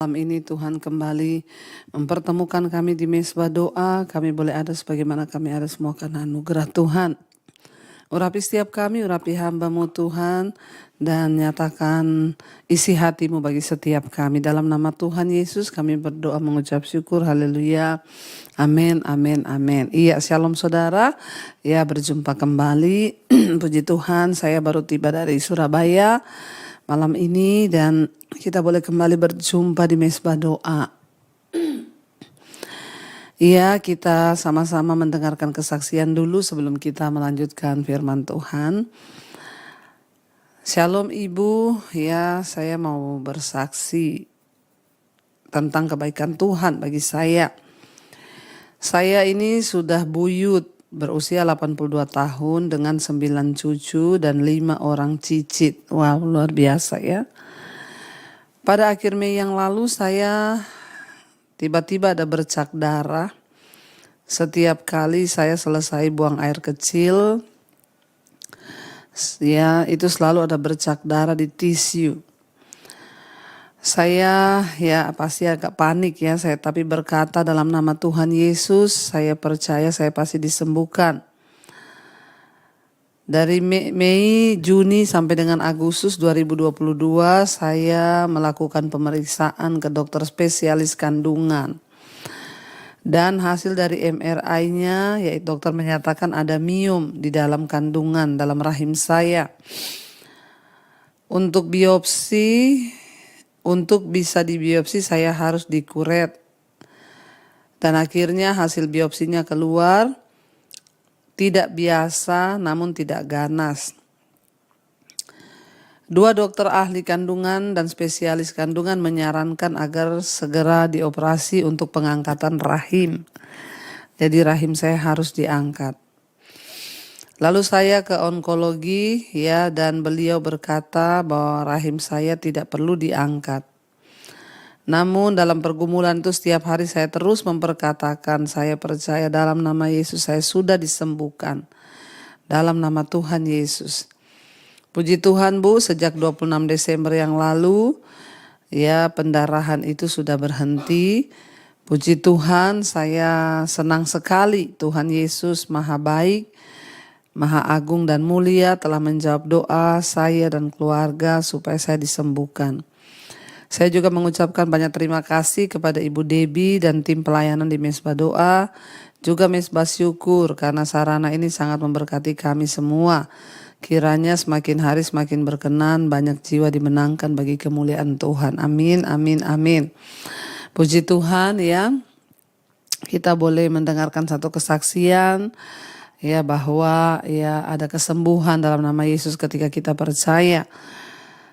Malam ini Tuhan kembali mempertemukan kami di mesbah doa. Kami boleh ada sebagaimana kami ada semua karena anugerah Tuhan. Urapi setiap kami, urapi hamba-Mu Tuhan, dan nyatakan isi hati-Mu bagi setiap kami. Dalam nama Tuhan Yesus kami berdoa mengucap syukur, haleluya, amin, amin, amin. Iya, shalom saudara, ya berjumpa kembali. Puji Tuhan, saya baru tiba dari Surabaya malam ini dan kita boleh kembali berjumpa di mesbah doa. Iya, kita sama-sama mendengarkan kesaksian dulu sebelum kita melanjutkan firman Tuhan. Shalom Ibu, ya saya mau bersaksi tentang kebaikan Tuhan bagi saya. Saya ini sudah buyut, berusia 82 tahun dengan 9 cucu dan 5 orang cicit. Wow, luar biasa ya. Pada akhir Mei yang lalu saya tiba-tiba ada bercak darah. Setiap kali saya selesai buang air kecil, ya itu selalu ada bercak darah di tisu. Saya ya pasti agak panik ya, tapi berkata dalam nama Tuhan Yesus, saya percaya saya pasti disembuhkan. Dari Mei, Juni sampai dengan Agustus 2022 saya melakukan pemeriksaan ke dokter spesialis kandungan. Dan hasil dari MRI-nya yaitu dokter menyatakan ada miom di dalam kandungan, dalam rahim saya. Untuk bisa dibiopsi saya harus dikuret. Dan akhirnya hasil biopsinya keluar. Tidak biasa namun tidak ganas. 2 dokter ahli kandungan dan spesialis kandungan menyarankan agar segera dioperasi untuk pengangkatan rahim. Jadi rahim saya harus diangkat. Lalu saya ke onkologi ya, dan beliau berkata bahwa rahim saya tidak perlu diangkat. Namun dalam pergumulan itu setiap hari saya terus memperkatakan, saya percaya dalam nama Yesus saya sudah disembuhkan. Dalam nama Tuhan Yesus. Puji Tuhan Bu, sejak 26 Desember yang lalu, ya pendarahan itu sudah berhenti. Puji Tuhan, saya senang sekali Tuhan Yesus Maha Baik, Maha Agung dan Mulia telah menjawab doa saya dan keluarga supaya saya disembuhkan. Saya juga mengucapkan banyak terima kasih kepada Ibu Debbie dan tim pelayanan di mesbah doa, juga mesbah syukur karena sarana ini sangat memberkati kami semua. Kiranya semakin hari semakin berkenan, banyak jiwa dimenangkan bagi kemuliaan Tuhan. Amin, amin, amin. Puji Tuhan ya, kita boleh mendengarkan satu kesaksian ya bahwa ya ada kesembuhan dalam nama Yesus ketika kita percaya.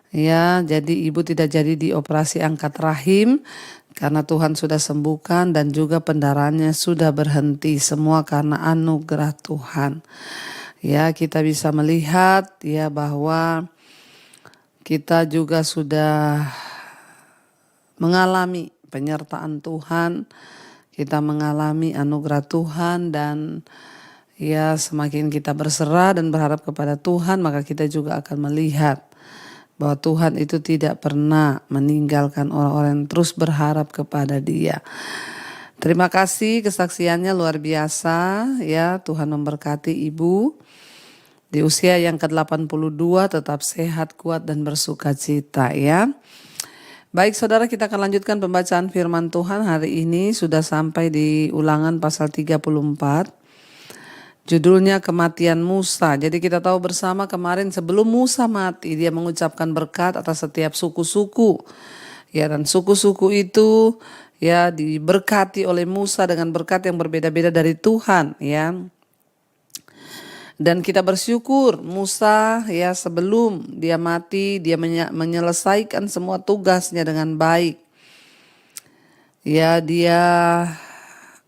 Ya, jadi ibu tidak jadi dioperasi angkat rahim karena Tuhan sudah sembuhkan dan juga pendarahannya sudah berhenti, semua karena anugerah Tuhan. Ya, kita bisa melihat ya bahwa kita juga sudah mengalami penyertaan Tuhan, kita mengalami anugerah Tuhan dan ya semakin kita berserah dan berharap kepada Tuhan, maka kita juga akan melihat bahwa Tuhan itu tidak pernah meninggalkan orang-orang yang terus berharap kepada Dia. Terima kasih, kesaksiannya luar biasa ya. Tuhan memberkati Ibu di usia yang ke-82 tetap sehat, kuat dan bersuka cita ya. Baik saudara, kita akan lanjutkan pembacaan firman Tuhan hari ini. Sudah sampai di Ulangan pasal 34. Judulnya kematian Musa. Jadi kita tahu bersama kemarin sebelum Musa mati, dia mengucapkan berkat atas setiap suku-suku. Ya, dan suku-suku itu ya diberkati oleh Musa dengan berkat yang berbeda-beda dari Tuhan ya. Dan kita bersyukur Musa ya sebelum dia mati dia menyelesaikan semua tugasnya dengan baik. Ya, dia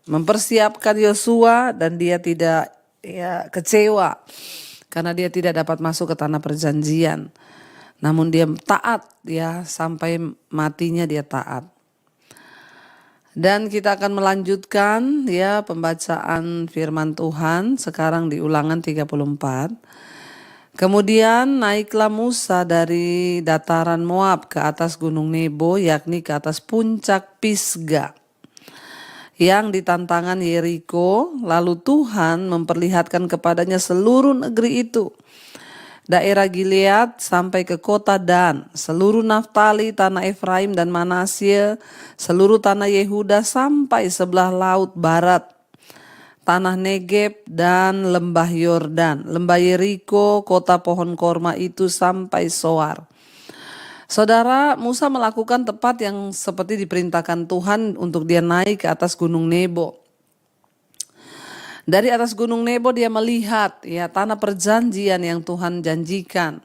mempersiapkan Yosua dan dia tidak ya kecewa karena dia tidak dapat masuk ke tanah perjanjian. Namun dia taat ya sampai matinya dia taat. Dan kita akan melanjutkan ya pembacaan firman Tuhan sekarang di Ulangan 34. Kemudian naiklah Musa dari dataran Moab ke atas gunung Nebo, yakni ke atas puncak Pisga yang di tantangan Yeriko. Lalu Tuhan memperlihatkan kepadanya seluruh negeri itu, daerah Gilead sampai ke kota Dan, seluruh Naftali, tanah Efraim dan Manasye, seluruh tanah Yehuda sampai sebelah laut barat, tanah Negeb dan lembah Yordan, lembah Yeriko, kota pohon korma itu sampai Soar. Saudara, Musa melakukan tepat yang seperti diperintahkan Tuhan untuk dia naik ke atas gunung Nebo. Dari atas gunung Nebo dia melihat ya tanah perjanjian yang Tuhan janjikan.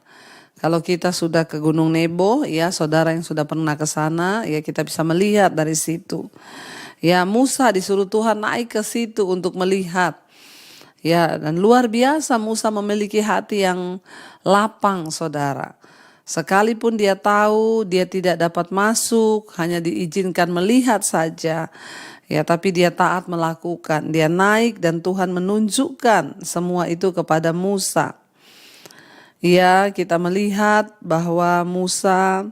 Kalau kita sudah ke gunung Nebo, ya saudara yang sudah pernah ke sana, ya kita bisa melihat dari situ. Ya Musa disuruh Tuhan naik ke situ untuk melihat. Ya dan luar biasa Musa memiliki hati yang lapang saudara. Sekalipun dia tahu dia tidak dapat masuk, hanya diizinkan melihat saja. Ya tapi dia taat melakukan. Dia naik dan Tuhan menunjukkan semua itu kepada Musa. Ya kita melihat bahwa Musa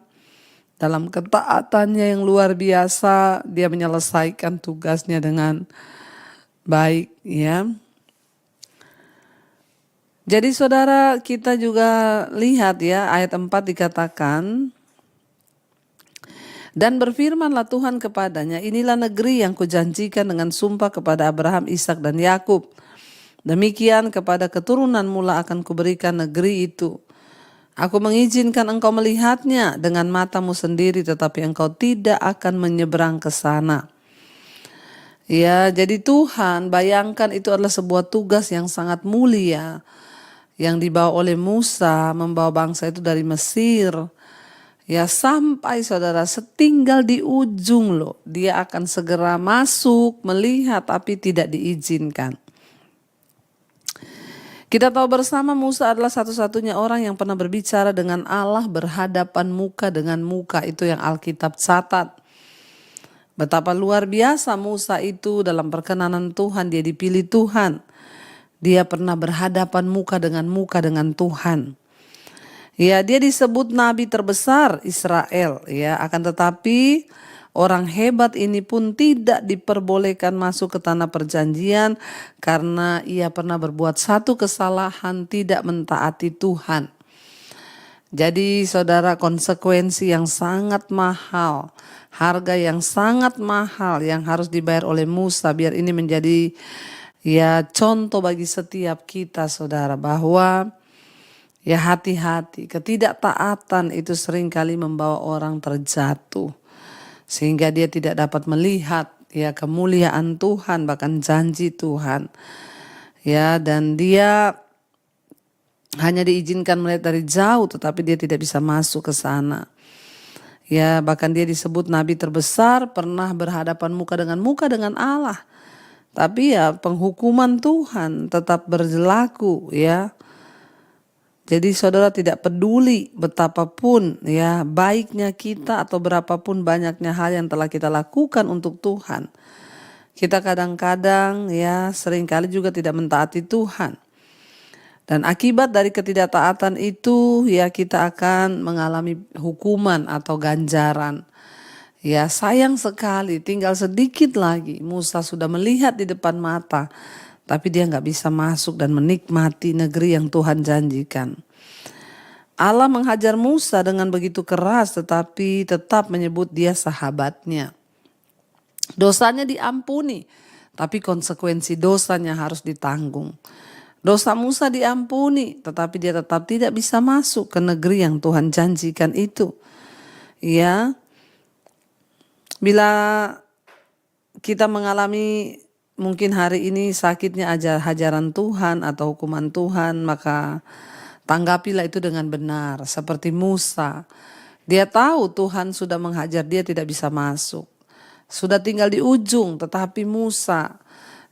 dalam ketaatannya yang luar biasa, dia menyelesaikan tugasnya dengan baik ya. Jadi saudara kita juga lihat ya ayat 4 dikatakan, dan berfirmanlah Tuhan kepadanya, inilah negeri yang kujanjikan dengan sumpah kepada Abraham, Ishak dan Yakub. Demikian kepada keturunan mula akan kuberikan negeri itu. Aku mengizinkan engkau melihatnya dengan matamu sendiri, tetapi engkau tidak akan menyeberang ke sana. Ya, jadi Tuhan bayangkan itu adalah sebuah tugas yang sangat mulia yang dibawa oleh Musa membawa bangsa itu dari Mesir. Ya sampai saudara setinggal di ujung loh, dia akan segera masuk melihat tapi tidak diizinkan. Kita tahu bersama Musa adalah satu-satunya orang yang pernah berbicara dengan Allah berhadapan muka dengan muka. Itu yang Alkitab catat. Betapa luar biasa Musa itu dalam perkenanan Tuhan, dia dipilih Tuhan. Dia pernah berhadapan muka dengan Tuhan. Ya, dia disebut nabi terbesar Israel, ya. Akan tetapi orang hebat ini pun tidak diperbolehkan masuk ke tanah perjanjian karena ia pernah berbuat satu kesalahan, tidak mentaati Tuhan. Jadi saudara, konsekuensi yang sangat mahal, harga yang sangat mahal yang harus dibayar oleh Musa, biar ini menjadi ya contoh bagi setiap kita saudara, bahwa ya hati-hati, ketidaktaatan itu seringkali membawa orang terjatuh. Sehingga dia tidak dapat melihat ya kemuliaan Tuhan, bahkan janji Tuhan. Ya, dan dia hanya diizinkan melihat dari jauh, tetapi dia tidak bisa masuk ke sana. Ya, bahkan dia disebut nabi terbesar, pernah berhadapan muka dengan Allah. Tapi ya penghukuman Tuhan tetap berlaku ya. Jadi saudara tidak peduli betapapun ya baiknya kita atau berapapun banyaknya hal yang telah kita lakukan untuk Tuhan. Kita kadang-kadang ya seringkali juga tidak mentaati Tuhan. Dan akibat dari ketidaktaatan itu ya kita akan mengalami hukuman atau ganjaran. Ya sayang sekali tinggal sedikit lagi Musa sudah melihat di depan mata. Tapi dia gak bisa masuk dan menikmati negeri yang Tuhan janjikan. Allah menghajar Musa dengan begitu keras tetapi tetap menyebut dia sahabatnya. Dosanya diampuni, tapi konsekuensi dosanya harus ditanggung. Dosa Musa diampuni, tetapi dia tetap tidak bisa masuk ke negeri yang Tuhan janjikan itu. Ya, bila kita mengalami mungkin hari ini sakitnya hajaran Tuhan atau hukuman Tuhan, maka tanggapilah itu dengan benar. Seperti Musa, dia tahu Tuhan sudah menghajar dia tidak bisa masuk. Sudah tinggal di ujung, tetapi Musa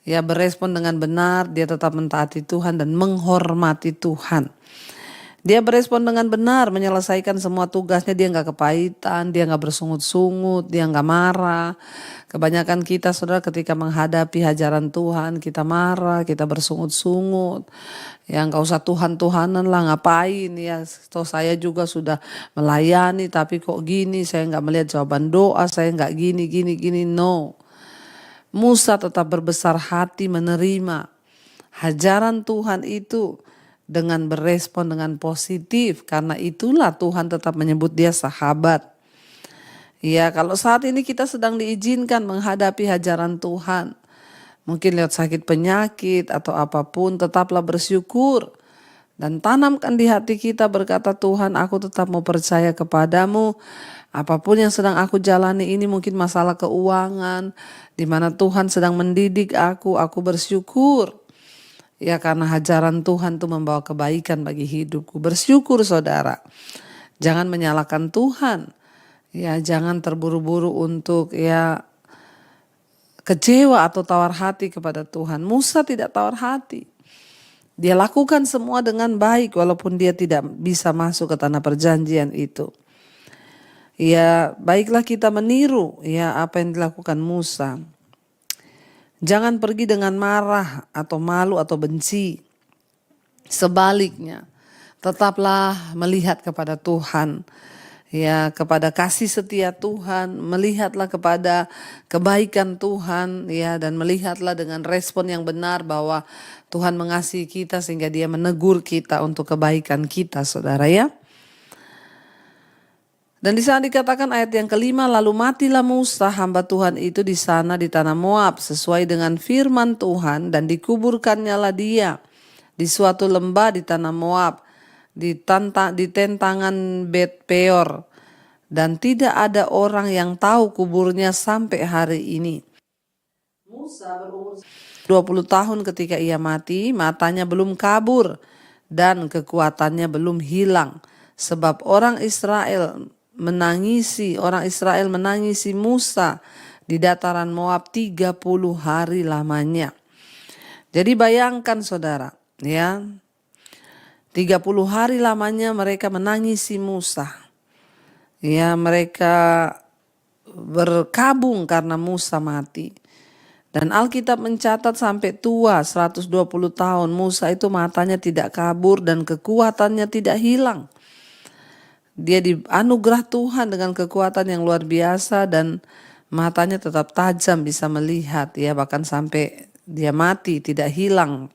ya berespon dengan benar, dia tetap mentaati Tuhan dan menghormati Tuhan. Dia berespon dengan benar, menyelesaikan semua tugasnya. Dia nggak kepahitan, dia nggak bersungut-sungut, dia nggak marah. Kebanyakan kita, saudara, ketika menghadapi hajaran Tuhan, kita marah, kita bersungut-sungut. Ya nggak usah Tuhan-Tuhanan lah, ngapain ya. Toh saya juga sudah melayani, tapi kok gini, saya nggak melihat jawaban doa, saya nggak gini. No. Musa tetap berbesar hati menerima hajaran Tuhan itu dengan berespon dengan positif, karena itulah Tuhan tetap menyebut dia sahabat. Ya, kalau saat ini kita sedang diizinkan menghadapi hajaran Tuhan, mungkin lewat sakit penyakit atau apapun, tetaplah bersyukur dan tanamkan di hati kita berkata, Tuhan, aku tetap mau percaya kepadamu. Apapun yang sedang aku jalani ini, mungkin masalah keuangan, di mana Tuhan sedang mendidik aku bersyukur. Ya, karena hajaran Tuhan itu membawa kebaikan bagi hidupku. Bersyukur, saudara. Jangan menyalahkan Tuhan. Ya, jangan terburu-buru untuk kecewa atau tawar hati kepada Tuhan. Musa tidak tawar hati. Dia lakukan semua dengan baik walaupun dia tidak bisa masuk ke tanah perjanjian itu. Ya, baiklah kita meniru apa yang dilakukan Musa. Jangan pergi dengan marah atau malu atau benci. Sebaliknya, tetaplah melihat kepada Tuhan. Ya, kepada kasih setia Tuhan, melihatlah kepada kebaikan Tuhan, ya, dan melihatlah dengan respon yang benar bahwa Tuhan mengasihi kita sehingga Dia menegur kita untuk kebaikan kita, saudara ya. Dan di sana dikatakan ayat yang kelima, lalu matilah Musa hamba Tuhan itu di sana di tanah Moab sesuai dengan firman Tuhan, dan dikuburkannya lah dia di suatu lembah di tanah Moab di tentangan Bet Peor, dan tidak ada orang yang tahu kuburnya sampai hari ini. Musa berumur 20 tahun ketika ia mati, matanya belum kabur dan kekuatannya belum hilang, sebab orang Israel menangisi Musa di dataran Moab 30 hari lamanya. Jadi bayangkan, saudara, ya, 30 hari lamanya mereka menangisi Musa. Ya, mereka berkabung karena Musa mati. Dan Alkitab mencatat sampai tua 120 tahun Musa itu matanya tidak kabur dan kekuatannya tidak hilang. Dia dianugerah Tuhan dengan kekuatan yang luar biasa dan matanya tetap tajam, bisa melihat, ya, bahkan sampai dia mati tidak hilang.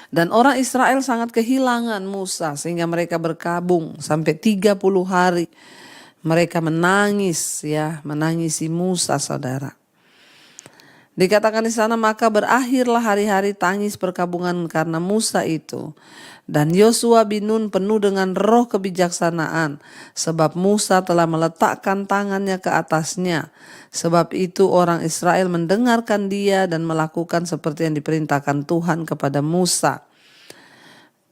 Dan orang Israel sangat kehilangan Musa sehingga mereka berkabung sampai 30 hari. Mereka menangis, ya, menangisi Musa, saudara. Dikatakan di sana, maka berakhirlah hari-hari tangis perkabungan karena Musa itu. Dan Yosua bin Nun penuh dengan roh kebijaksanaan, sebab Musa telah meletakkan tangannya ke atasnya. Sebab itu orang Israel mendengarkan dia dan melakukan seperti yang diperintahkan Tuhan kepada Musa.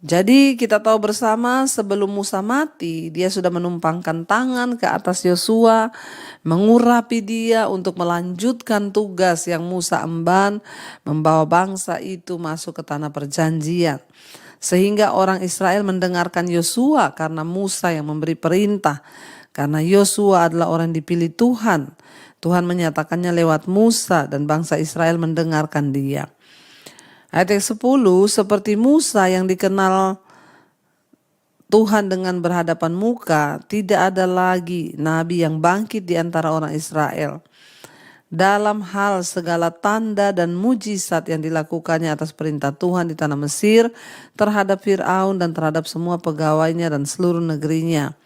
Jadi kita tahu bersama, sebelum Musa mati, dia sudah menumpangkan tangan ke atas Yosua, mengurapi dia untuk melanjutkan tugas yang Musa emban, membawa bangsa itu masuk ke tanah perjanjian. Sehingga orang Israel mendengarkan Yosua karena Musa yang memberi perintah. Karena Yosua adalah orang dipilih Tuhan. Tuhan menyatakannya lewat Musa dan bangsa Israel mendengarkan dia. Ayat yang 10, seperti Musa yang dikenal Tuhan dengan berhadapan muka, tidak ada lagi nabi yang bangkit di antara orang Israel. Dalam hal segala tanda dan mujizat yang dilakukannya atas perintah Tuhan di tanah Mesir terhadap Fir'aun dan terhadap semua pegawainya dan seluruh negerinya.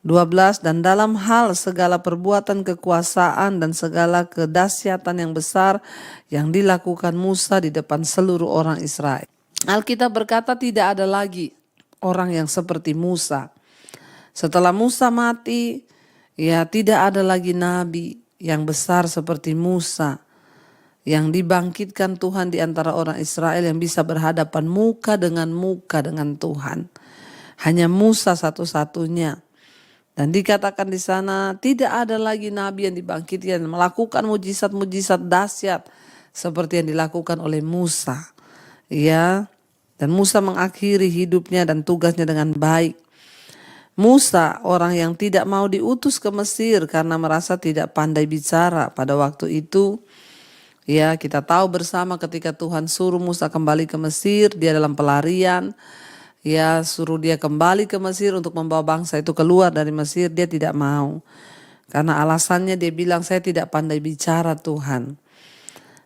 12, dan dalam hal segala perbuatan kekuasaan dan segala kedahsyatan yang besar yang dilakukan Musa di depan seluruh orang Israel. Alkitab berkata tidak ada lagi orang yang seperti Musa. Setelah Musa mati, ya, tidak ada lagi nabi yang besar seperti Musa yang dibangkitkan Tuhan di antara orang Israel yang bisa berhadapan muka dengan Tuhan. Hanya Musa satu-satunya. Dan dikatakan di sana tidak ada lagi nabi yang dibangkitkan melakukan mujizat-mujizat dahsyat seperti yang dilakukan oleh Musa. Ya. Dan Musa mengakhiri hidupnya dan tugasnya dengan baik. Musa, orang yang tidak mau diutus ke Mesir karena merasa tidak pandai bicara pada waktu itu. Ya, kita tahu bersama ketika Tuhan suruh Musa kembali ke Mesir, dia dalam pelarian. Ya, suruh dia kembali ke Mesir untuk membawa bangsa itu keluar dari Mesir, dia tidak mau. Karena alasannya dia bilang, saya tidak pandai bicara Tuhan.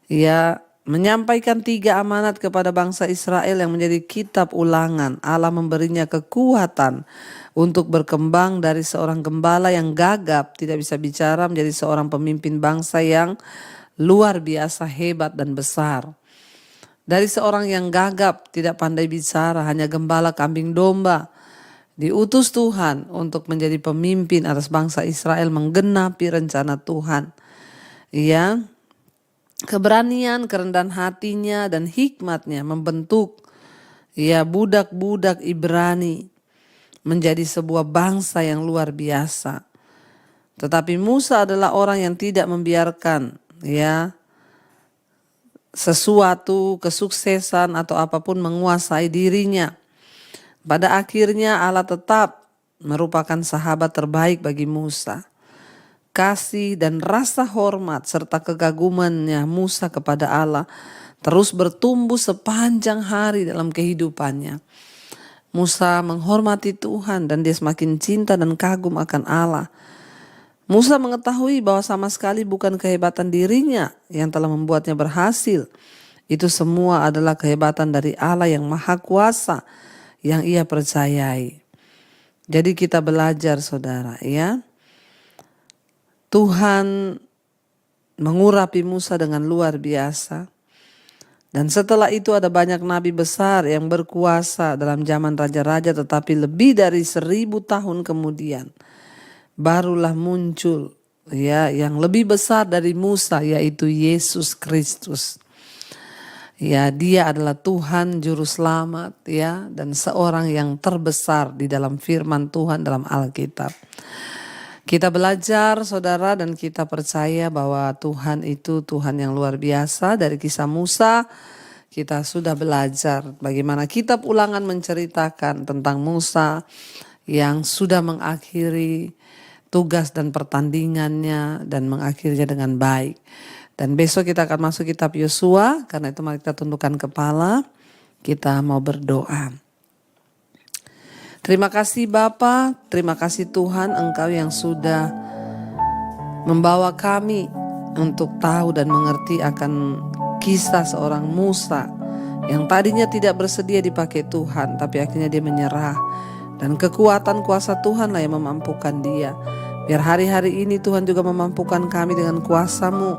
Ya, menyampaikan 3 amanat kepada bangsa Israel yang menjadi kitab ulangan. Allah memberinya kekuatan untuk berkembang dari seorang gembala yang gagap, tidak bisa bicara, menjadi seorang pemimpin bangsa yang luar biasa hebat dan besar. Dari seorang yang gagap, tidak pandai bicara, hanya gembala kambing domba, diutus Tuhan untuk menjadi pemimpin atas bangsa Israel menggenapi rencana Tuhan. Ya, keberanian, kerendahan hatinya dan hikmatnya membentuk ya budak-budak Ibrani menjadi sebuah bangsa yang luar biasa. Tetapi Musa adalah orang yang tidak membiarkan ya sesuatu kesuksesan atau apapun menguasai dirinya. Pada akhirnya Allah tetap merupakan sahabat terbaik bagi Musa. Kasih dan rasa hormat serta kegagumannya Musa kepada Allah terus bertumbuh sepanjang hari dalam kehidupannya. Musa menghormati Tuhan dan dia semakin cinta dan kagum akan Allah. Musa mengetahui bahwa sama sekali bukan kehebatan dirinya yang telah membuatnya berhasil. Itu semua adalah kehebatan dari Allah yang Maha Kuasa yang ia percayai. Jadi kita belajar saudara ya. Tuhan mengurapi Musa dengan luar biasa. Dan setelah itu ada banyak nabi besar yang berkuasa dalam zaman raja-raja, tetapi lebih dari 1000 tahun kemudian barulah muncul ya yang lebih besar dari Musa, yaitu Yesus Kristus. Ya, dia adalah Tuhan juru selamat ya, dan seorang yang terbesar di dalam firman Tuhan dalam Alkitab. Kita belajar saudara dan kita percaya bahwa Tuhan itu Tuhan yang luar biasa. Dari kisah Musa kita sudah belajar bagaimana kitab Ulangan menceritakan tentang Musa yang sudah mengakhiri tugas dan pertandingannya dan mengakhirinya dengan baik. Dan besok kita akan masuk kitab Yosua, karena itu mari kita tundukkan kepala, kita mau berdoa. Terima kasih Bapa, terima kasih Tuhan, Engkau yang sudah membawa kami untuk tahu dan mengerti akan kisah seorang Musa yang tadinya tidak bersedia dipakai Tuhan, tapi akhirnya dia menyerah. Dan kekuatan kuasa Tuhanlah yang memampukan dia. Biar hari-hari ini Tuhan juga memampukan kami dengan kuasa-Mu.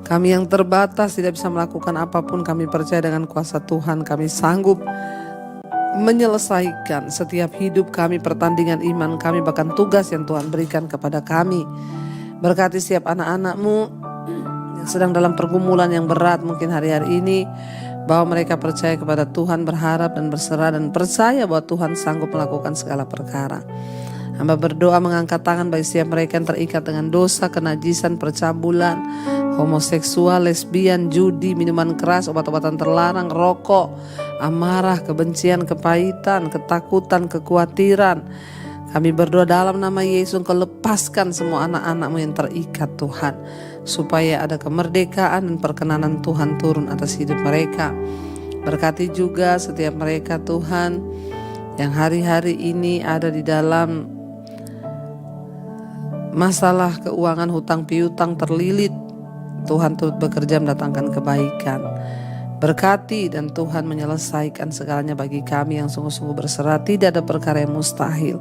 Kami yang terbatas tidak bisa melakukan apapun, kami percaya dengan kuasa Tuhan kami sanggup menyelesaikan setiap hidup kami, pertandingan iman kami, bahkan tugas yang Tuhan berikan kepada kami. Berkati setiap anak-anak-Mu yang sedang dalam pergumulan yang berat mungkin hari-hari ini, bahwa mereka percaya kepada Tuhan, berharap dan berserah dan percaya bahwa Tuhan sanggup melakukan segala perkara. Hamba berdoa mengangkat tangan bagi setiap mereka yang terikat dengan dosa, kenajisan, percabulan, homoseksual, lesbian, judi, minuman keras, obat-obatan terlarang, rokok, amarah, kebencian, kepahitan, ketakutan, kekhawatiran. Kami berdoa dalam nama Yesus, Engkau lepaskan semua anak-anak-Mu yang terikat Tuhan, supaya ada kemerdekaan dan perkenanan Tuhan turun atas hidup mereka. Berkati juga setiap mereka Tuhan yang hari-hari ini ada di dalam masalah keuangan, hutang piutang, terlilit. Tuhan turut bekerja mendatangkan kebaikan. Berkati dan Tuhan menyelesaikan segalanya bagi kami yang sungguh-sungguh berserah. Tidak ada perkara yang mustahil.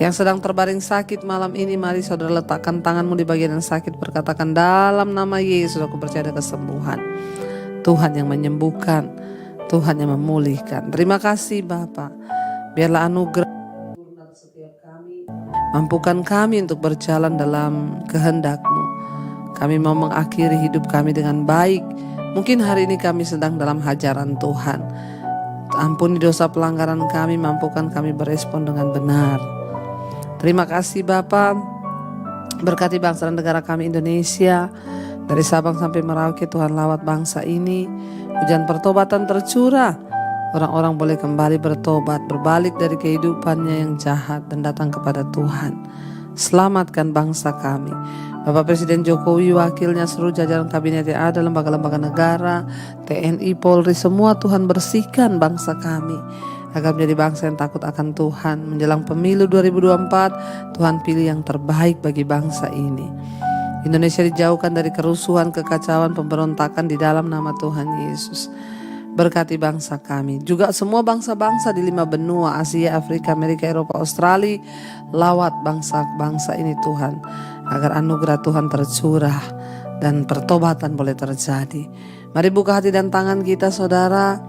Yang sedang terbaring sakit malam ini, mari saudara letakkan tanganmu di bagian yang sakit, berkatakan dalam nama Yesus aku percaya ada kesembuhan. Tuhan yang menyembuhkan, Tuhan yang memulihkan. Terima kasih Bapa. Biarlah anugerah setiap kami, mampukan kami untuk berjalan dalam kehendak-Mu. Kami mau mengakhiri hidup kami dengan baik. Mungkin hari ini kami sedang dalam hajaran Tuhan. Ampuni dosa pelanggaran kami, mampukan kami berespon dengan benar. Terima kasih Bapa. Berkati bangsa dan negara kami Indonesia. Dari Sabang sampai Merauke Tuhan lawat bangsa ini. Hujan pertobatan tercurah. orang-orang boleh kembali bertobat, berbalik dari kehidupannya yang jahat dan datang kepada Tuhan. Selamatkan bangsa kami. Bapak Presiden Jokowi, wakilnya, seluruh jajaran kabinet yang ada, lembaga-lembaga negara, TNI, Polri, semua Tuhan bersihkan bangsa kami agar menjadi bangsa yang takut akan Tuhan. Menjelang pemilu 2024, Tuhan pilih yang terbaik bagi bangsa ini. Indonesia dijauhkan dari kerusuhan, kekacauan, pemberontakan di dalam nama Tuhan Yesus. Berkati bangsa kami, juga semua bangsa-bangsa di 5 benua, Asia, Afrika, Amerika, Eropa, Australia. Lawat bangsa-bangsa ini Tuhan, agar anugerah Tuhan tercurah dan pertobatan boleh terjadi. Mari buka hati dan tangan kita, saudara.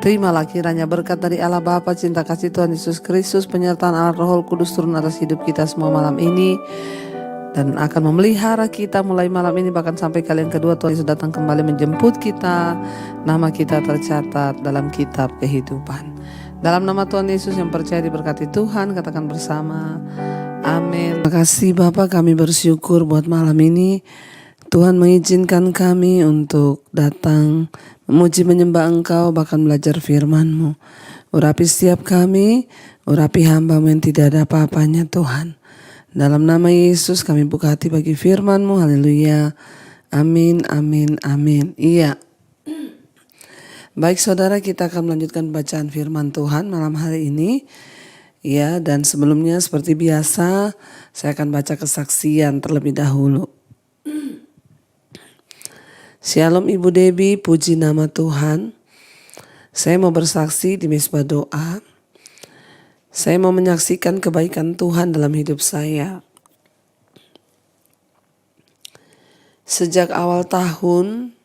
Terimalah kiranya berkat dari Allah Bapa, cinta kasih Tuhan Yesus Kristus, penyertaan Allah Roh Kudus turun atas hidup kita semua malam ini, dan akan memelihara kita mulai malam ini bahkan sampai kali yang kedua Tuhan Yesus datang kembali menjemput kita. Nama kita tercatat dalam kitab kehidupan. Dalam nama Tuhan Yesus yang percaya diberkati Tuhan, katakan bersama, amin. Terima kasih Bapa, kami bersyukur buat malam ini. Tuhan mengizinkan kami untuk datang memuji menyembah Engkau, bahkan belajar firman-Mu. Urapi setiap kami, urapi hamba-Mu yang tidak ada apa-apanya Tuhan. Dalam nama Yesus kami buka hati bagi firman-Mu, haleluya, amin, amin, amin. Iya. Baik saudara, kita akan melanjutkan bacaan firman Tuhan malam hari ini. Ya, dan sebelumnya seperti biasa, saya akan baca kesaksian terlebih dahulu. Shalom Ibu Debbie, puji nama Tuhan. Saya mau bersaksi di Mezbah Doa. Saya mau menyaksikan kebaikan Tuhan dalam hidup saya. Sejak awal tahun,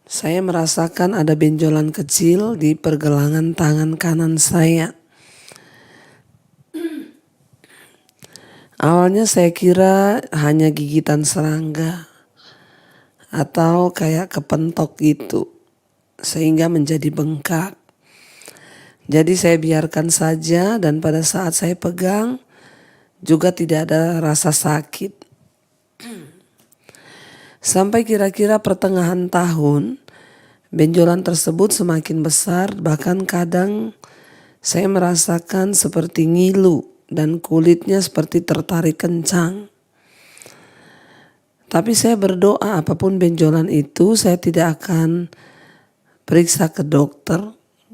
saya merasakan ada benjolan kecil di pergelangan tangan kanan saya. Awalnya saya kira hanya gigitan serangga atau kayak kepentok gitu, sehingga menjadi bengkak. Jadi saya biarkan saja, dan pada saat saya pegang juga tidak ada rasa sakit. Sampai kira-kira pertengahan tahun, benjolan tersebut semakin besar, bahkan kadang saya merasakan seperti ngilu dan kulitnya seperti tertarik kencang. Tapi saya berdoa apapun benjolan itu saya tidak akan periksa ke dokter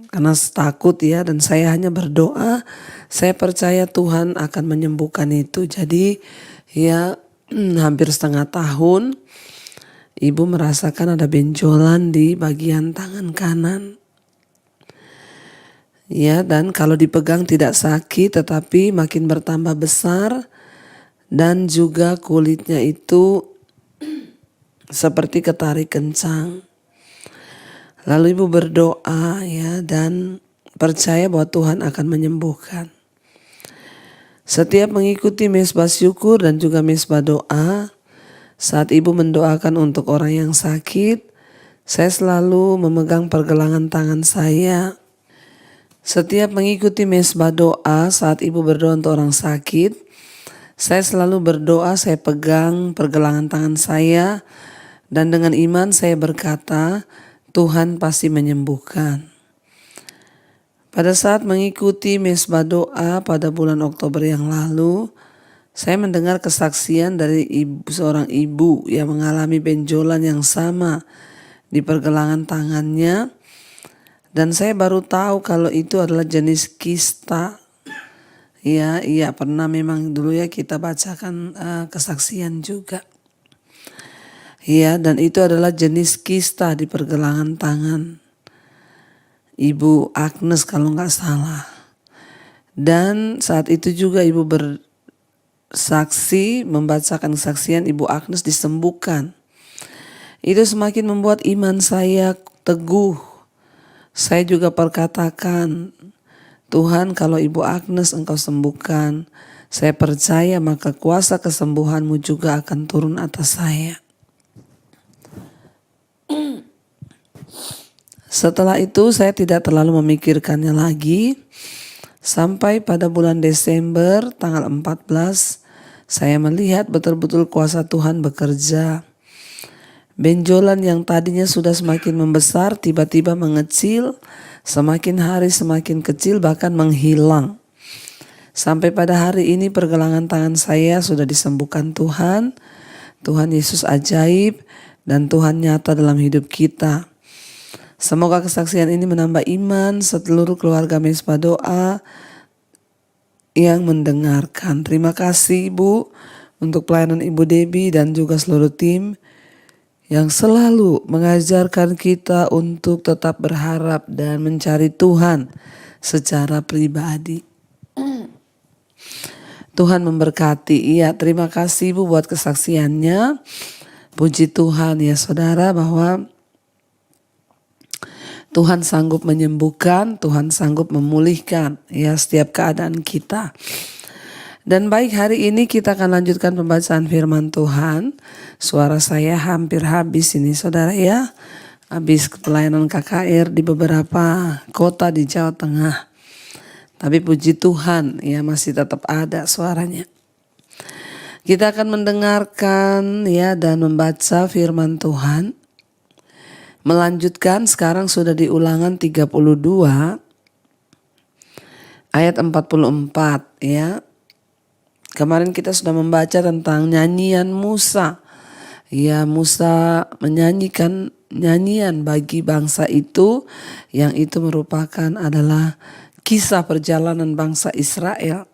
karena takut ya, dan saya hanya berdoa, saya percaya Tuhan akan menyembuhkan itu. Jadi ya hampir setengah tahun ibu merasakan ada benjolan di bagian tangan kanan. Ya, dan kalau dipegang tidak sakit tetapi makin bertambah besar, dan juga kulitnya itu seperti ketarik kencang. Lalu ibu berdoa ya, dan percaya bahwa Tuhan akan menyembuhkan. Setiap mengikuti mezbah syukur dan juga mezbah doa, saat ibu mendoakan untuk orang yang sakit, saya selalu memegang pergelangan tangan saya. Setiap mengikuti mezbah doa, saat ibu berdoa untuk orang sakit, saya selalu berdoa, saya pegang pergelangan tangan saya, dan dengan iman saya berkata, Tuhan pasti menyembuhkan. Pada saat mengikuti mezbah doa pada bulan Oktober yang lalu, saya mendengar kesaksian dari seorang ibu yang mengalami benjolan yang sama di pergelangan tangannya, dan saya baru tahu kalau itu adalah jenis kista. Ya, iya pernah memang dulu ya kita bacakan kesaksian juga. Ya, dan itu adalah jenis kista di pergelangan tangan Ibu Agnes kalau nggak salah. Dan saat itu juga ibu bersaksi, membacakan kesaksian Ibu Agnes disembuhkan. Itu semakin membuat iman saya teguh. Saya juga perkatakan, Tuhan kalau Ibu Agnes Engkau sembuhkan, saya percaya maka kuasa kesembuhan-Mu juga akan turun atas saya. Setelah itu saya tidak terlalu memikirkannya lagi. Sampai pada bulan Desember tanggal 14, saya melihat betul-betul kuasa Tuhan bekerja. Benjolan yang tadinya sudah semakin membesar tiba-tiba mengecil, semakin hari semakin kecil bahkan menghilang. Sampai pada hari ini pergelangan tangan saya sudah disembuhkan Tuhan. Tuhan Yesus ajaib dan Tuhan nyata dalam hidup kita. Semoga kesaksian ini menambah iman seluruh keluarga Mesbah Doa yang mendengarkan. Terima kasih Ibu untuk pelayanan Ibu Debbie dan juga seluruh tim yang selalu mengajarkan kita untuk tetap berharap dan mencari Tuhan secara pribadi. Tuhan memberkati. Iya, terima kasih Ibu buat kesaksiannya. Puji Tuhan ya saudara bahwa Tuhan sanggup menyembuhkan, Tuhan sanggup memulihkan ya setiap keadaan kita. Dan baik, hari ini kita akan lanjutkan pembacaan firman Tuhan. Suara saya hampir habis ini saudara ya. Habis pelayanan KKR di beberapa kota di Jawa Tengah. Tapi puji Tuhan ya masih tetap ada suaranya. Kita akan mendengarkan ya dan membaca firman Tuhan. Melanjutkan sekarang sudah di Ulangan 32 ayat 44 ya. Kemarin kita sudah membaca tentang nyanyian Musa. Ya, Musa menyanyikan nyanyian bagi bangsa itu yang itu merupakan adalah kisah perjalanan bangsa Israel.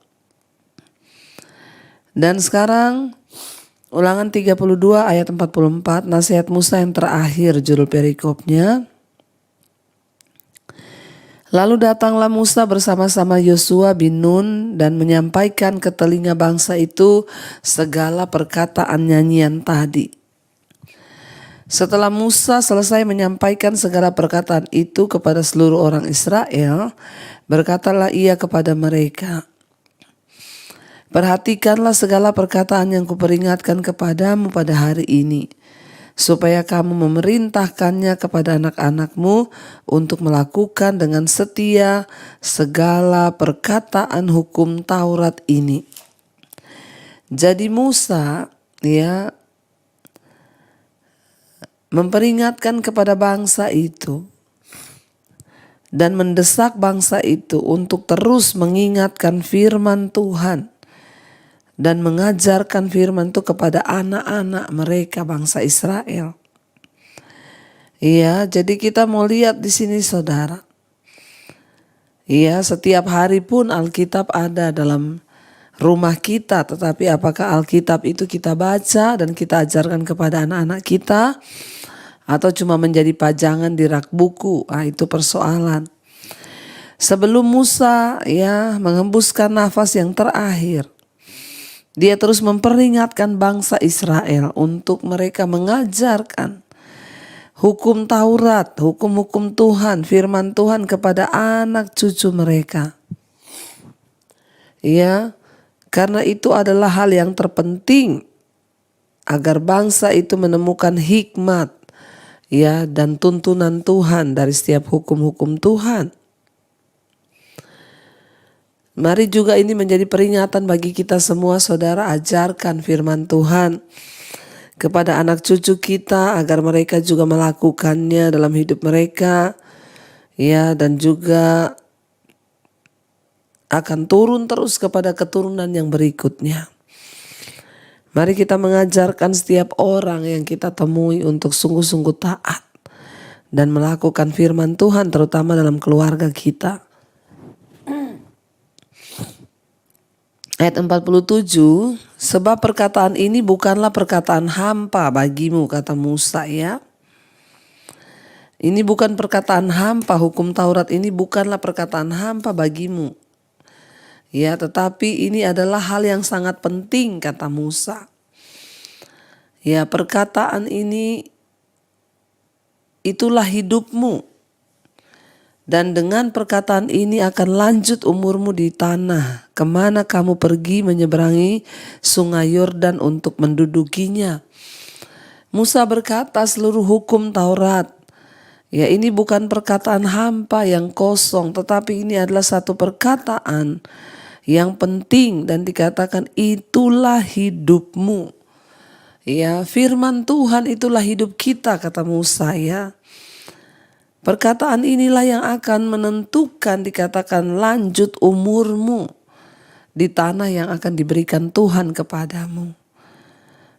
Dan sekarang Ulangan 32 ayat 44, nasihat Musa yang terakhir judul perikopnya. Lalu datanglah Musa bersama-sama Yosua bin Nun dan menyampaikan ke telinga bangsa itu segala perkataan nyanyian tadi. Setelah Musa selesai menyampaikan segala perkataan itu kepada seluruh orang Israel, berkatalah ia kepada mereka, perhatikanlah segala perkataan yang kuperingatkan kepadamu pada hari ini, supaya kamu memerintahkannya kepada anak-anakmu untuk melakukan dengan setia segala perkataan hukum Taurat ini. Jadi Musa ya memperingatkan kepada bangsa itu dan mendesak bangsa itu untuk terus mengingatkan firman Tuhan dan mengajarkan firman itu kepada anak-anak mereka bangsa Israel. Iya, jadi kita mau lihat di sini saudara. Iya, setiap hari pun Alkitab ada dalam rumah kita, tetapi apakah Alkitab itu kita baca dan kita ajarkan kepada anak-anak kita atau cuma menjadi pajangan di rak buku? Itu persoalan. Sebelum Musa ya menghembuskan nafas yang terakhir, dia terus memperingatkan bangsa Israel untuk mereka mengajarkan hukum Taurat, hukum-hukum Tuhan, firman Tuhan kepada anak cucu mereka. Ya, karena itu adalah hal yang terpenting agar bangsa itu menemukan hikmat ya dan tuntunan Tuhan dari setiap hukum-hukum Tuhan. Mari juga ini menjadi peringatan bagi kita semua saudara, ajarkan firman Tuhan kepada anak cucu kita agar mereka juga melakukannya dalam hidup mereka ya, dan juga akan turun terus kepada keturunan yang berikutnya. Mari kita mengajarkan setiap orang yang kita temui untuk sungguh-sungguh taat dan melakukan firman Tuhan terutama dalam keluarga kita. Ayat 47, sebab perkataan ini bukanlah perkataan hampa bagimu, kata Musa ya. Ini bukan perkataan hampa, hukum Taurat ini bukanlah perkataan hampa bagimu. Ya, tetapi ini adalah hal yang sangat penting, kata Musa. Ya, perkataan ini itulah hidupmu. Dan dengan perkataan ini akan lanjut umurmu di tanah kemana kamu pergi menyeberangi sungai Yordan untuk mendudukinya. Musa berkata seluruh hukum Taurat, ya ini bukan perkataan hampa yang kosong, tetapi ini adalah satu perkataan yang penting dan dikatakan itulah hidupmu. Ya, firman Tuhan itulah hidup kita, kata Musa ya. Perkataan inilah yang akan menentukan, dikatakan, lanjut umurmu di tanah yang akan diberikan Tuhan kepadamu.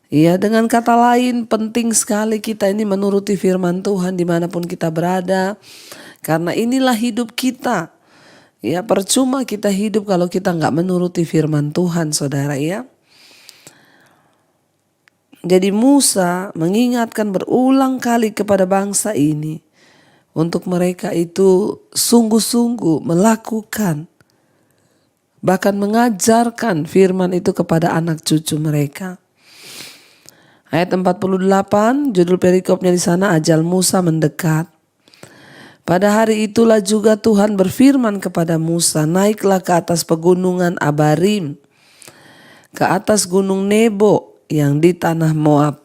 Ya, dengan kata lain, penting sekali kita ini menuruti firman Tuhan dimanapun kita berada. Karena inilah hidup kita. Ya, percuma kita hidup kalau kita nggak menuruti firman Tuhan, saudara ya. Jadi Musa mengingatkan berulang kali kepada bangsa ini untuk mereka itu sungguh-sungguh melakukan, bahkan mengajarkan firman itu kepada anak cucu mereka. Ayat 48, judul perikopnya di sana, ajal Musa mendekat. Pada hari itulah juga Tuhan berfirman kepada Musa, naiklah ke atas pegunungan Abarim, ke atas gunung Nebo yang di tanah Moab,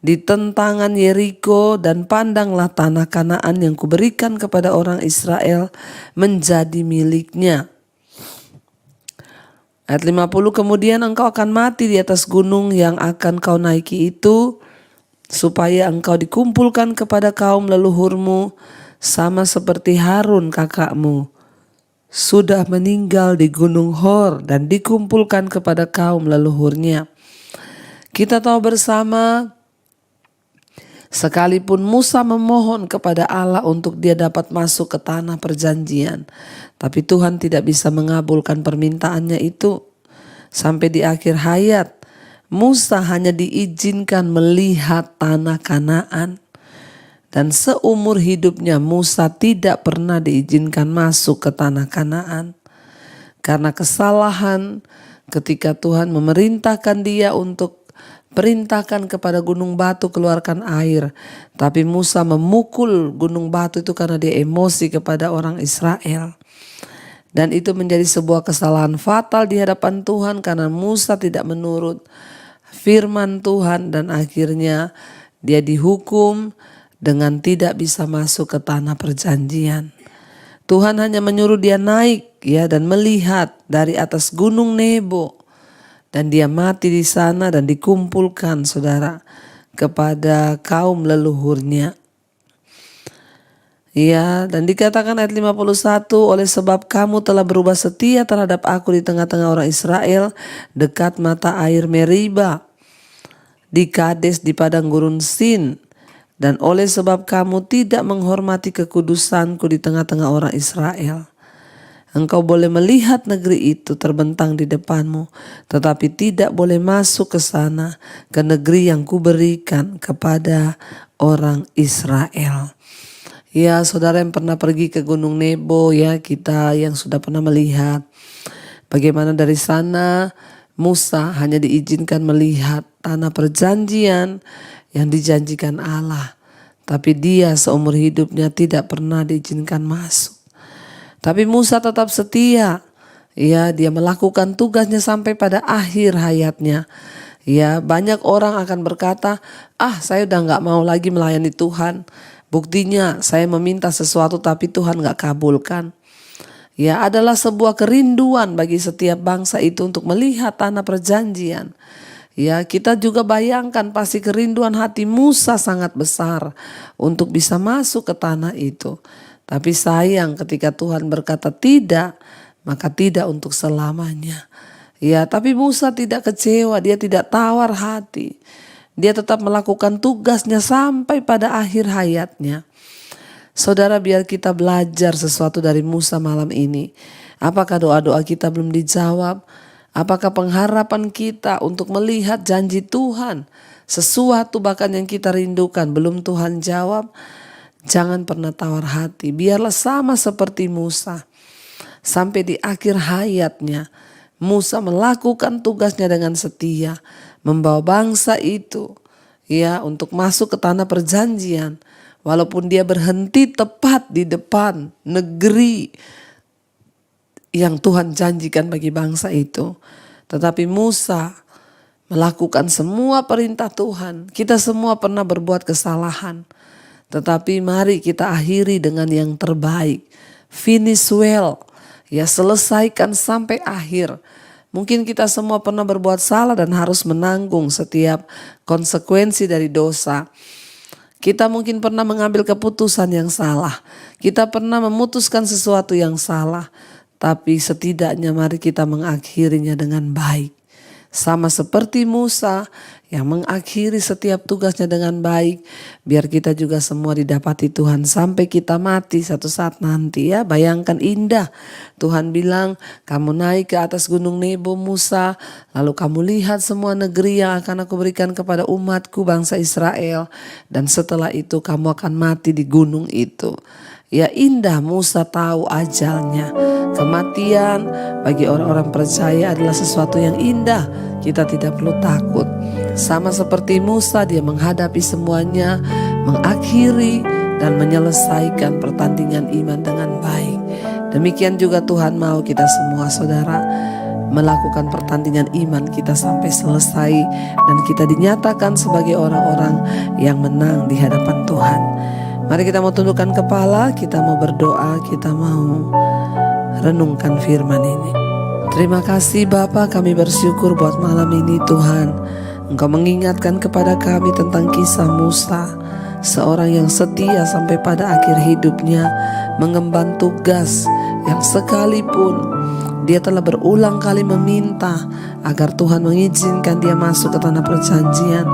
di tentangan Yeriko, dan pandanglah tanah Kanaan yang kuberikan kepada orang Israel menjadi miliknya. Ayat 50, kemudian engkau akan mati di atas gunung yang akan kau naiki itu, supaya engkau dikumpulkan kepada kaum leluhurmu, sama seperti Harun kakakmu sudah meninggal di gunung Hor dan dikumpulkan kepada kaum leluhurnya. Kita tahu bersama, sekalipun Musa memohon kepada Allah untuk dia dapat masuk ke tanah perjanjian, tapi Tuhan tidak bisa mengabulkan permintaannya itu. Sampai di akhir hayat, Musa hanya diizinkan melihat tanah Kanaan. Dan seumur hidupnya Musa tidak pernah diizinkan masuk ke tanah Kanaan. Karena kesalahan ketika Tuhan memerintahkan dia untuk perintahkan kepada gunung batu keluarkan air. Tapi Musa memukul gunung batu itu karena dia emosi kepada orang Israel. Dan itu menjadi sebuah kesalahan fatal di hadapan Tuhan karena Musa tidak menurut firman Tuhan. Dan akhirnya dia dihukum dengan tidak bisa masuk ke tanah perjanjian. Tuhan hanya menyuruh dia naik ya dan melihat dari atas gunung Nebo. Dan dia mati di sana dan dikumpulkan, saudara, kepada kaum leluhurnya. Ya, dan dikatakan ayat 51, oleh sebab kamu telah berubah setia terhadap aku di tengah-tengah orang Israel, dekat mata air Meriba, di Kades di padang gurun Sin. Dan oleh sebab kamu tidak menghormati kekudusanku di tengah-tengah orang Israel, engkau boleh melihat negeri itu terbentang di depanmu, tetapi tidak boleh masuk ke sana, ke negeri yang kuberikan kepada orang Israel. Ya, saudara yang pernah pergi ke Gunung Nebo, ya, kita yang sudah pernah melihat bagaimana dari sana Musa hanya diizinkan melihat tanah perjanjian yang dijanjikan Allah. Tapi dia seumur hidupnya tidak pernah diizinkan masuk. Tapi Musa tetap setia. Ya, dia melakukan tugasnya sampai pada akhir hayatnya. Ya, banyak orang akan berkata, saya udah gak mau lagi melayani Tuhan. Buktinya saya meminta sesuatu tapi Tuhan gak kabulkan. Ya, adalah sebuah kerinduan bagi setiap bangsa itu untuk melihat tanah perjanjian. Ya, kita juga bayangkan pasti kerinduan hati Musa sangat besar untuk bisa masuk ke tanah itu. Tapi sayang ketika Tuhan berkata tidak, maka tidak untuk selamanya. Ya, tapi Musa tidak kecewa, dia tidak tawar hati. Dia tetap melakukan tugasnya sampai pada akhir hayatnya. Saudara, biar kita belajar sesuatu dari Musa malam ini. Apakah doa-doa kita belum dijawab? Apakah pengharapan kita untuk melihat janji Tuhan, sesuatu bahkan yang kita rindukan belum Tuhan jawab? Jangan pernah tawar hati, biarlah sama seperti Musa. Sampai di akhir hayatnya, Musa melakukan tugasnya dengan setia, membawa bangsa itu ya untuk masuk ke tanah perjanjian. Walaupun dia berhenti tepat di depan negeri yang Tuhan janjikan bagi bangsa itu. Tetapi Musa melakukan semua perintah Tuhan. Kita semua pernah berbuat kesalahan. Tetapi mari kita akhiri dengan yang terbaik. Finish well. Ya, selesaikan sampai akhir. Mungkin kita semua pernah berbuat salah dan harus menanggung setiap konsekuensi dari dosa. Kita mungkin pernah mengambil keputusan yang salah. Kita pernah memutuskan sesuatu yang salah. Tapi setidaknya mari kita mengakhirinya dengan baik. Sama seperti Musa yang mengakhiri setiap tugasnya dengan baik. Biar kita juga semua didapati Tuhan sampai kita mati satu saat nanti ya. Bayangkan indah. Tuhan bilang, kamu naik ke atas gunung Nebo Musa. Lalu kamu lihat semua negeri yang akan aku berikan kepada umatku bangsa Israel. Dan setelah itu kamu akan mati di gunung itu. Ya indah Musa tahu ajalnya. Kematian bagi orang-orang percaya adalah sesuatu yang indah. Kita tidak perlu takut. Sama seperti Musa, dia menghadapi semuanya, mengakhiri dan menyelesaikan pertandingan iman dengan baik. Demikian juga Tuhan mau kita semua saudara melakukan pertandingan iman kita sampai selesai. Dan kita dinyatakan sebagai orang-orang yang menang di hadapan Tuhan. Mari kita mau tundukkan kepala, kita mau berdoa, kita mau renungkan firman ini. Terima kasih Bapa, kami bersyukur buat malam ini Tuhan. Engkau mengingatkan kepada kami tentang kisah Musa, seorang yang setia sampai pada akhir hidupnya, mengemban tugas yang sekalipun dia telah berulang kali meminta agar Tuhan mengizinkan dia masuk ke tanah perjanjian,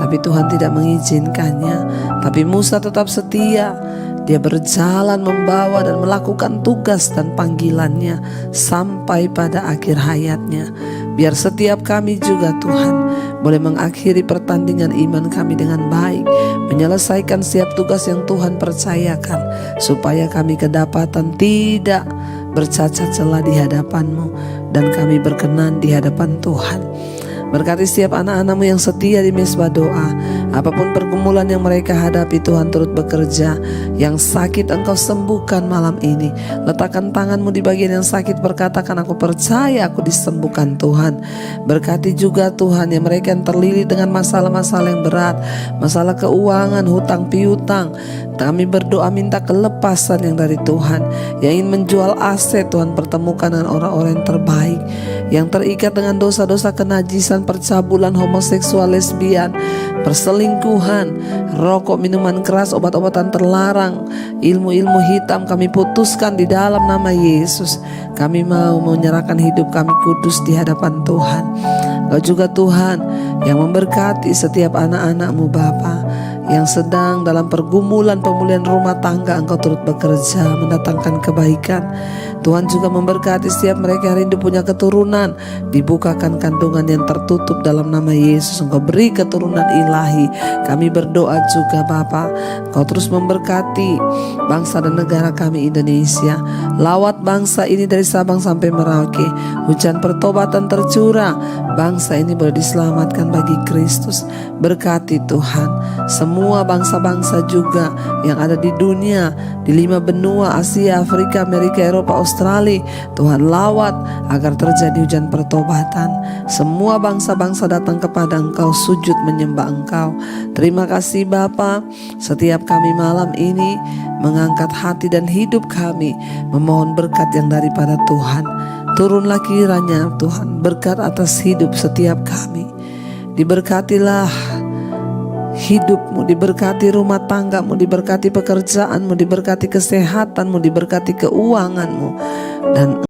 tapi Tuhan tidak mengizinkannya. Tapi Musa tetap setia. Dia berjalan membawa dan melakukan tugas dan panggilannya sampai pada akhir hayatnya. Biar setiap kami juga Tuhan boleh mengakhiri pertandingan iman kami dengan baik, menyelesaikan setiap tugas yang Tuhan percayakan, supaya kami kedapatan tidak bercacat celah di hadapan-Mu dan kami berkenan di hadapan Tuhan. Berkati setiap anak-anak-Mu yang setia di mesbah doa. Apapun pergumulan yang mereka hadapi, Tuhan turut bekerja. Yang sakit Engkau sembuhkan malam ini. Letakkan tangan-Mu di bagian yang sakit, berkatakan, aku percaya aku disembuhkan Tuhan. Berkati juga Tuhan yang mereka yang terlilit dengan masalah-masalah yang berat, masalah keuangan, hutang piutang. Kami berdoa minta kelepasan yang dari Tuhan. Yang ingin menjual aset, Tuhan pertemukan dengan orang-orang yang terbaik. Yang terikat dengan dosa-dosa kenajisan, percabulan, homoseksual, lesbian, perselingkuhan, rokok, minuman keras, obat-obatan terlarang, ilmu-ilmu hitam, kami putuskan di dalam nama Yesus. Kami mau menyerahkan hidup kami kudus di hadapan Tuhan. Engkau juga Tuhan yang memberkati setiap anak-anak-Mu Bapa yang sedang dalam pergumulan pemulihan rumah tangga. Engkau turut bekerja mendatangkan kebaikan. Tuhan juga memberkati setiap mereka yang rindu punya keturunan, dibukakan kandungan yang tertutup dalam nama Yesus. Engkau beri keturunan ilahi. Kami berdoa juga Bapa, Engkau terus memberkati bangsa dan negara kami Indonesia. Lawat bangsa ini dari Sabang sampai Merauke. Hujan pertobatan tercurah. Bangsa ini boleh diselamatkan bagi Kristus. Berkati Tuhan semua bangsa-bangsa juga yang ada di dunia, di 5 benua, Asia, Afrika, Amerika, Eropa, Australia. Tuhan lawat agar terjadi hujan pertobatan. Semua bangsa-bangsa datang kepada Engkau, sujud menyembah Engkau. Terima kasih Bapa. Setiap kami malam ini mengangkat hati dan hidup kami, memohon berkat yang daripada Tuhan. Turunlah kiranya Tuhan berkat atas hidup setiap kami. Diberkatilah hidupmu, diberkati rumah tanggamu, diberkati pekerjaanmu, diberkati kesehatanmu, diberkati keuanganmu, dan